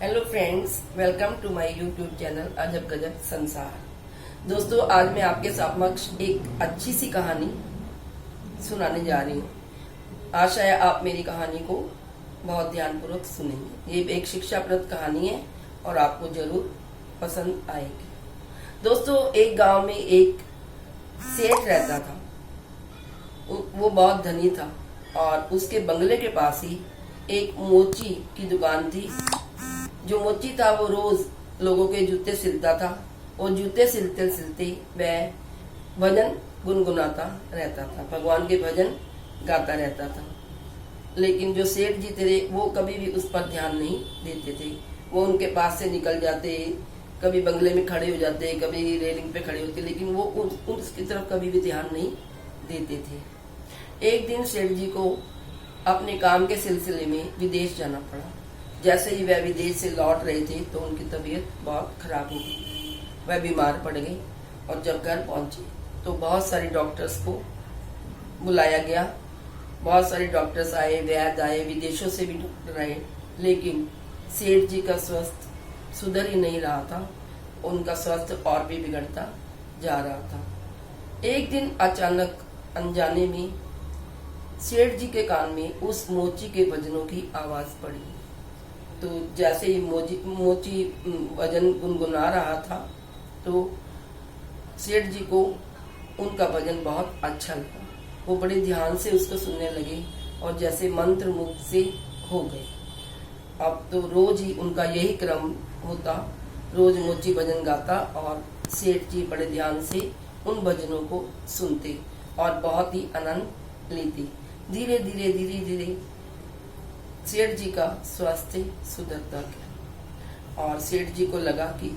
Hello friends, welcome to my YouTube channel Ajab Gajab संसार। दोस्तों, आज मैं आपके समक्ष एक अच्छी सी कहानी सुनाने जा रही हूँ। आशा है आप मेरी कहानी को बहुत ध्यानपूर्वक सुनेंगे। ये एक शिक्षाप्रद कहानी है और आपको जरूर पसंद आएगी। दोस्तों, एक गांव में एक सेठ रहता था। वो बहुत धनी था और उसके बंगले के पास ही एक मोची की दुकान थी। जो मोची था वो रोज लोगों के जूते सिलता था और जूते सिलते सिलते वह भजन गुनगुनाता रहता था, भगवान के भजन गाता रहता था। लेकिन जो सेठ जी थे वो कभी भी उस पर ध्यान नहीं देते थे। वो उनके पास से निकल जाते, कभी बंगले में खड़े हो जाते, कभी रेलिंग पे खड़े होते, लेकिन वो उसकी तरफ कभी भी ध्यान नहीं देते थे। एक दिन सेठ जी को अपने काम के सिलसिले में विदेश जाना पड़ा। जैसे ही वह विदेश से लौट रहे थे तो उनकी तबीयत बहुत खराब हो गई। वह बीमार पड़ गए और जब घर पहुंचे तो बहुत सारे डॉक्टर्स को बुलाया गया। बहुत सारे डॉक्टर्स आए, वैद्य आए, विदेशों से भी डॉक्टर आए, लेकिन सेठ जी का स्वास्थ्य सुधर ही नहीं रहा था। उनका स्वास्थ्य और भी बिगड़ता जा रहा था। एक दिन अचानक अनजाने में सेठ जी के कान में उस मोची के भजनों की आवाज पड़ी। तो जैसे ही मोची भजन गुनगुना रहा था तो सेठ जी को उनका भजन बहुत अच्छा लगा। वो बड़े ध्यान से उसको सुनने लगे और जैसे मंत्र मुग्ध से हो गए। अब तो रोज ही उनका यही क्रम होता, रोज मोची भजन गाता और सेठ जी बड़े ध्यान से उन भजनों को सुनते और बहुत ही आनंद लेते। धीरे धीरे धीरे धीरे सेठ जी का स्वास्थ्य सुधरता गया और सेठ जी को लगा कि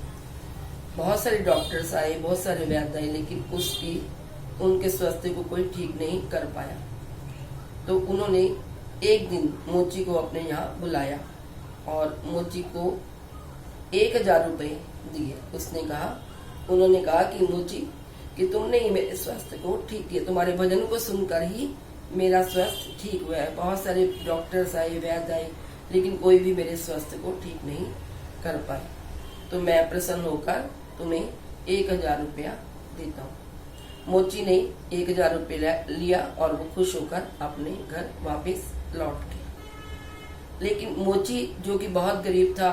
बहुत सारे डॉक्टर्स आए, बहुत सारे वैद्य आए, लेकिन उनके स्वास्थ्य को कोई ठीक नहीं कर पाया। तो उन्होंने एक दिन मोची को अपने यहाँ बुलाया और मोची को 1000 रुपए दिए। उन्होंने कहा कि मोची, कि तुमने ही मेरे स्वास्थ्य को ठीक किया, तुम्हारे भजन को सुनकर ही मेरा स्वास्थ्य ठीक हुआ है। बहुत सारे डॉक्टर्स आए, वैद्य आए, लेकिन कोई भी मेरे स्वास्थ्य को ठीक नहीं कर पाए। तो मैं प्रसन्न होकर तुम्हें 1000 रुपया देता हूँ। मोची ने 1000 रुपये लिया और वो खुश होकर अपने घर वापस लौट गया। लेकिन मोची, जो कि बहुत गरीब था,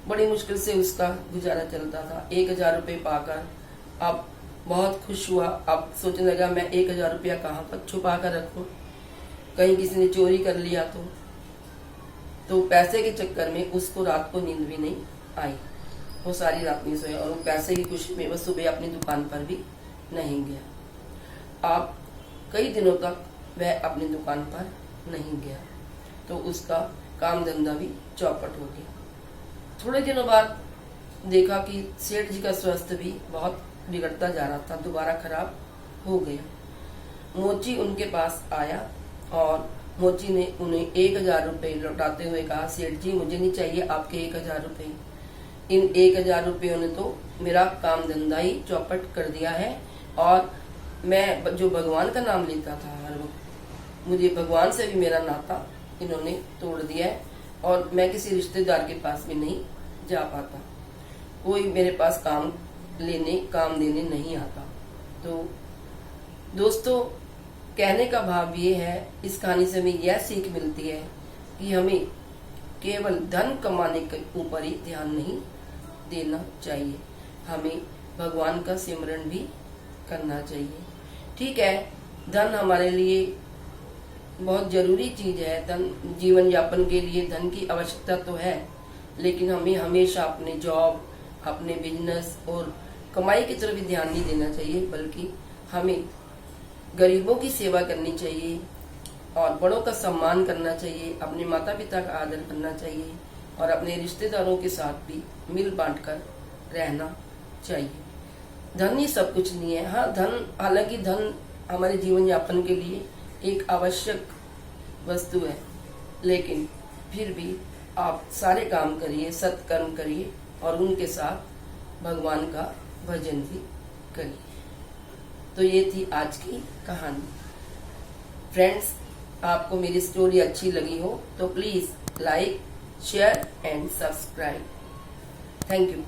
बड़ी मुश्किल से उसका गुजारा चलता था। 1000 रुपये पाकर अब बहुत खुश हुआ। अब सोचने लगा, मैं 1000 रुपया कहाँ पर छुपा कर रखूं, कहीं किसी ने चोरी कर लिया तो पैसे के चक्कर में उसको रात को नींद भी नहीं आई। वो सारी रात नहीं सोया और वो पैसे की खुशी में वो सुबह अपनी दुकान पर भी नहीं गया। अब कई दिनों तक वह अपनी दुकान पर नहीं गया तो उसका काम धंधा भी चौपट हो गया। थोड़े दिनों बाद देखा कि सेठ जी का स्वास्थ्य भी बहुत बिगड़ता जा रहा था, दोबारा खराब हो गया। मोची उनके पास आया और मोची ने उन्हें 1000 रुपये लौटाते हुए कहा, सेठ जी, मुझे नहीं चाहिए आपके 1000 रुपये। इन 1000 रुपयों ने तो मेरा काम धंधा ही चौपट कर दिया है और मैं जो भगवान का नाम लेता था हर वक्त, मुझे भगवान से भी मेरा नाता इन्होंने तोड़ दिया है और मैं किसी रिश्तेदार के पास भी नहीं जा पाता। कोई मेरे पास काम देने नहीं आता। तो दोस्तों, कहने का भाव ये है, इस कहानी से हमें यह सीख मिलती है कि हमें केवल धन कमाने के ऊपर ही ध्यान नहीं देना चाहिए, हमें भगवान का सिमरन भी करना चाहिए। ठीक है, धन हमारे लिए बहुत जरूरी चीज है, धन जीवन यापन के लिए धन की आवश्यकता तो है, लेकिन हमें हमेशा अपने जॉब, अपने बिजनेस और कमाई की तरफ भी ध्यान नहीं देना चाहिए, बल्कि हमें गरीबों की सेवा करनी चाहिए और बड़ों का सम्मान करना चाहिए, अपने माता पिता का आदर करना चाहिए और अपने रिश्तेदारों के साथ भी मिल बांट कर रहना चाहिए। धन ही सब कुछ नहीं है। हाँ, हालांकि धन हमारे जीवन यापन के लिए एक आवश्यक वस्तु है, लेकिन फिर भी आप सारे काम करिए, सत्कर्म करिए और उनके साथ भगवान का भजन भी करिए। तो ये थी आज की कहानी। फ्रेंड्स, आपको मेरी स्टोरी अच्छी लगी हो तो please like, share and subscribe. Thank you.